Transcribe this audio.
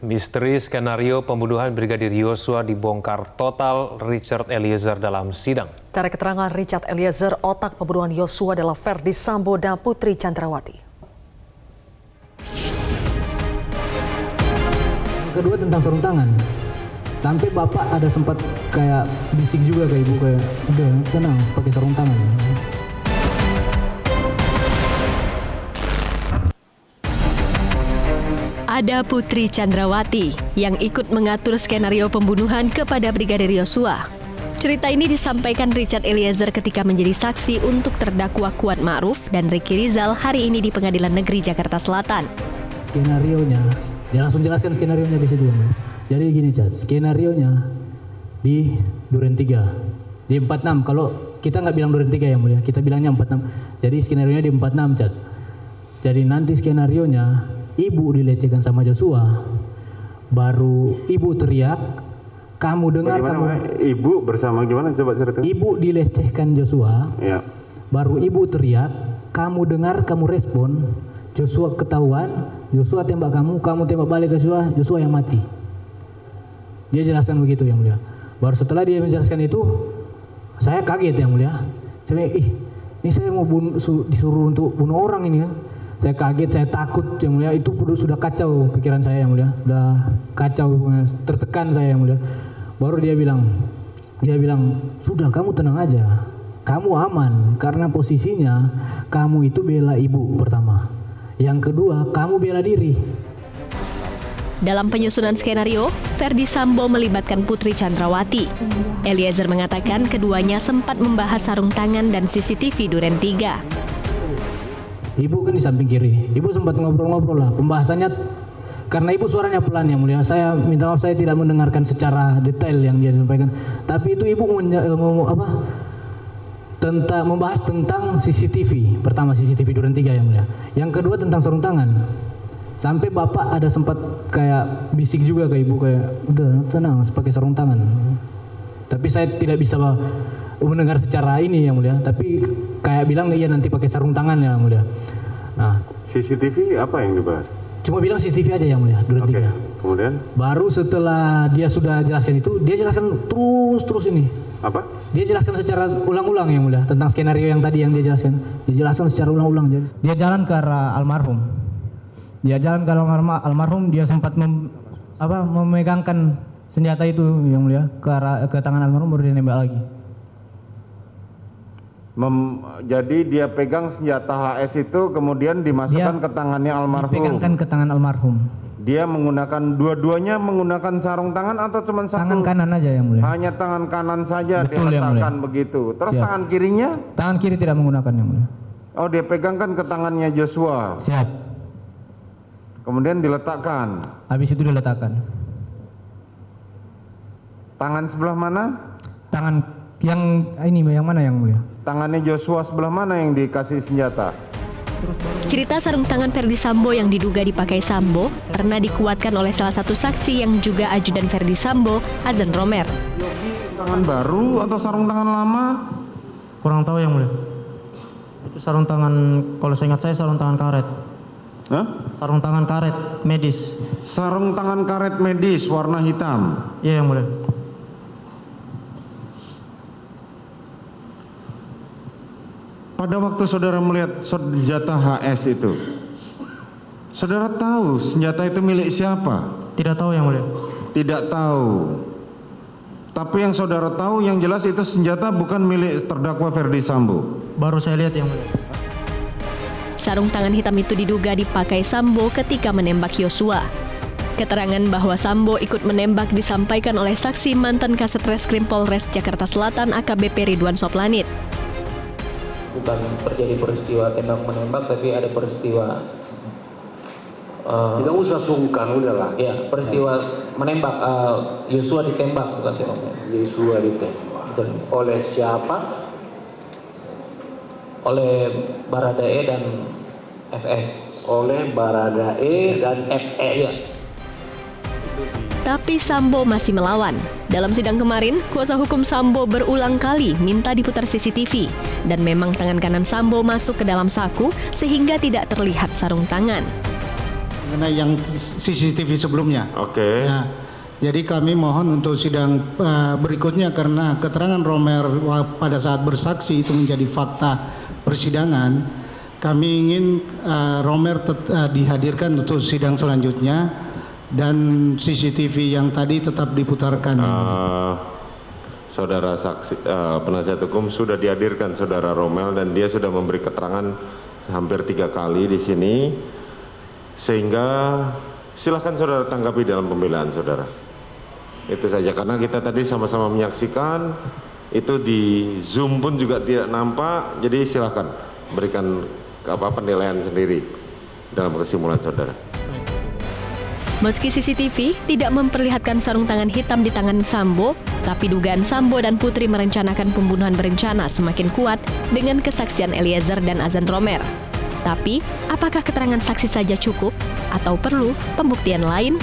Misteri skenario pembunuhan Brigadir Yosua dibongkar total Richard Eliezer dalam sidang. Dari keterangan Richard Eliezer, otak pembunuhan Yosua adalah Ferdy Sambo dan Putri Chandrawati. Kedua tentang sarung tangan. Sampai bapak ada sempat kayak bisik juga ke ibu kayak, udah tenang pakai sarung tangan. Ada Putri Chandrawati yang ikut mengatur skenario pembunuhan kepada Brigadir Yosua. Cerita ini disampaikan Richard Eliezer ketika menjadi saksi untuk terdakwa Kuat Ma'ruf dan Ricky Rizal hari ini di Pengadilan Negeri Jakarta Selatan. Skenarionya, dia langsung jelaskan skenarionya di situ. Jadi gini Chat, skenarionya di Duren 3, di 46. Kalau kita nggak bilang Duren 3 ya mulia, kita bilangnya 46. Jadi skenarionya di 46 Chat. Jadi nanti skenarionya ibu dilecehkan sama Joshua, baru ibu teriak, kamu dengar. Bagaimana, ibu bersama gimana coba cerita? Ibu dilecehkan Joshua, ya. Baru ibu teriak, kamu dengar, kamu respon, Joshua ketahuan, Joshua tembak kamu tembak balik ke Joshua yang mati. Dia jelaskan begitu yang mulia. Baru setelah dia menjelaskan itu, saya kaget yang mulia. Saya ini saya mau disuruh untuk bunuh orang ini ya. Saya kaget, saya takut yang mulia, itu sudah kacau pikiran saya yang mulia, sudah kacau, tertekan saya yang mulia. Baru dia bilang, sudah kamu tenang aja, kamu aman karena posisinya kamu itu bela ibu pertama, yang kedua kamu bela diri. Dalam penyusunan skenario, Ferdy Sambo melibatkan Putri Chandrawati. Eliezer mengatakan keduanya sempat membahas sarung tangan dan CCTV Duren 3. Ibu kan di samping kiri, ibu sempat ngobrol-ngobrol lah, pembahasannya karena ibu suaranya pelan yang mulia, saya minta maaf saya tidak mendengarkan secara detail yang dia sampaikan, tapi itu ibu membahas tentang CCTV, pertama CCTV Duren 3 yang mulia, yang kedua tentang sarung tangan, sampai bapak ada sempat kayak bisik juga ke ibu kayak, udah tenang pakai sarung tangan, tapi saya tidak bisa mendengar secara ini yang mulia, tapi kayak bilang iya nanti pakai sarung tangan yang mulia. Nah, CCTV apa yang dibahas? Cuma bilang CCTV aja yang mulia, Duren 3. Kemudian? Baru setelah dia sudah jelaskan itu, dia jelaskan terus ini. Apa? Dia jelaskan secara ulang-ulang yang mulia tentang skenario yang tadi yang dia jelaskan. Dia jelaskan secara ulang-ulang. Dia jalan ke arah almarhum. Dia sempat memegangkan senjata itu yang mulia ke tangan almarhum, baru dia nembak lagi. Jadi dia pegang senjata HS itu kemudian dimasukkan ke tangannya almarhum. Dipegangkan ke tangan almarhum. Dia menggunakan dua-duanya menggunakan sarung tangan atau cuma satu? Tangan kanan aja yang mulia. Hanya tangan kanan saja. Betul, diletakkan begitu. Terus siap. Tangan kirinya? Tangan kiri tidak menggunakan yang mulia. Oh, dia pegangkan ke tangannya Joshua. Siap. Kemudian diletakkan. Habis itu diletakkan. Tangan sebelah mana? Tangan yang ini yang mana yang mulia? Tangannya Joshua sebelah mana yang dikasih senjata? Cerita sarung tangan Ferdy Sambo yang diduga dipakai Sambo pernah dikuatkan oleh salah satu saksi yang juga ajudan Ferdy Sambo, Azan Romer. Tangan baru atau sarung tangan lama? Kurang tahu yang mulia. Itu sarung tangan, kalau saya ingat saya sarung tangan karet. Hah? Sarung tangan karet medis. Sarung tangan karet medis warna hitam. Iya yang mulia. Pada waktu saudara melihat senjata HS itu, saudara tahu senjata itu milik siapa? Tidak tahu yang mulia. Tidak tahu. Tapi yang saudara tahu yang jelas itu senjata bukan milik terdakwa Ferdy Sambo. Baru saya lihat yang mulia. Sarung tangan hitam itu diduga dipakai Sambo ketika menembak Yosua. Keterangan bahwa Sambo ikut menembak disampaikan oleh saksi mantan Kasat Reskrim Polres Jakarta Selatan AKBP Ridwan Soplanit. Bukan terjadi peristiwa tembak-menembak, tapi ada peristiwa tidak usah sungkan, udahlah. Ya, peristiwa menembak, Yosua ditembak, bukan tembak. Yosua ditembak. Betul. Oleh siapa? Oleh Baradae dan FS. Oleh Baradae dan FS. Ya. Tapi Sambo masih melawan. Dalam sidang kemarin, kuasa hukum Sambo berulang kali minta diputar CCTV. Dan memang tangan kanan Sambo masuk ke dalam saku sehingga tidak terlihat sarung tangan. mengenai yang CCTV sebelumnya. Oke. Ya, jadi kami mohon untuk sidang berikutnya karena keterangan Romer pada saat bersaksi itu menjadi fakta persidangan. Kami ingin Romer dihadirkan untuk sidang selanjutnya dan CCTV yang tadi tetap diputarkan. Saudara saksi penasihat hukum sudah dihadirkan saudara Romel dan dia sudah memberi keterangan hampir 3 kali di sini, sehingga silahkan saudara tanggapi dalam pembelaan saudara. Itu saja, karena kita tadi sama-sama menyaksikan itu di Zoom pun juga tidak nampak, jadi silahkan berikan penilaian sendiri dalam kesimpulan saudara. Meski CCTV tidak memperlihatkan sarung tangan hitam di tangan Sambo, tapi dugaan Sambo dan Putri merencanakan pembunuhan berencana semakin kuat dengan kesaksian Eliezer dan Azan Romer. Tapi, apakah keterangan saksi saja cukup atau perlu pembuktian lain?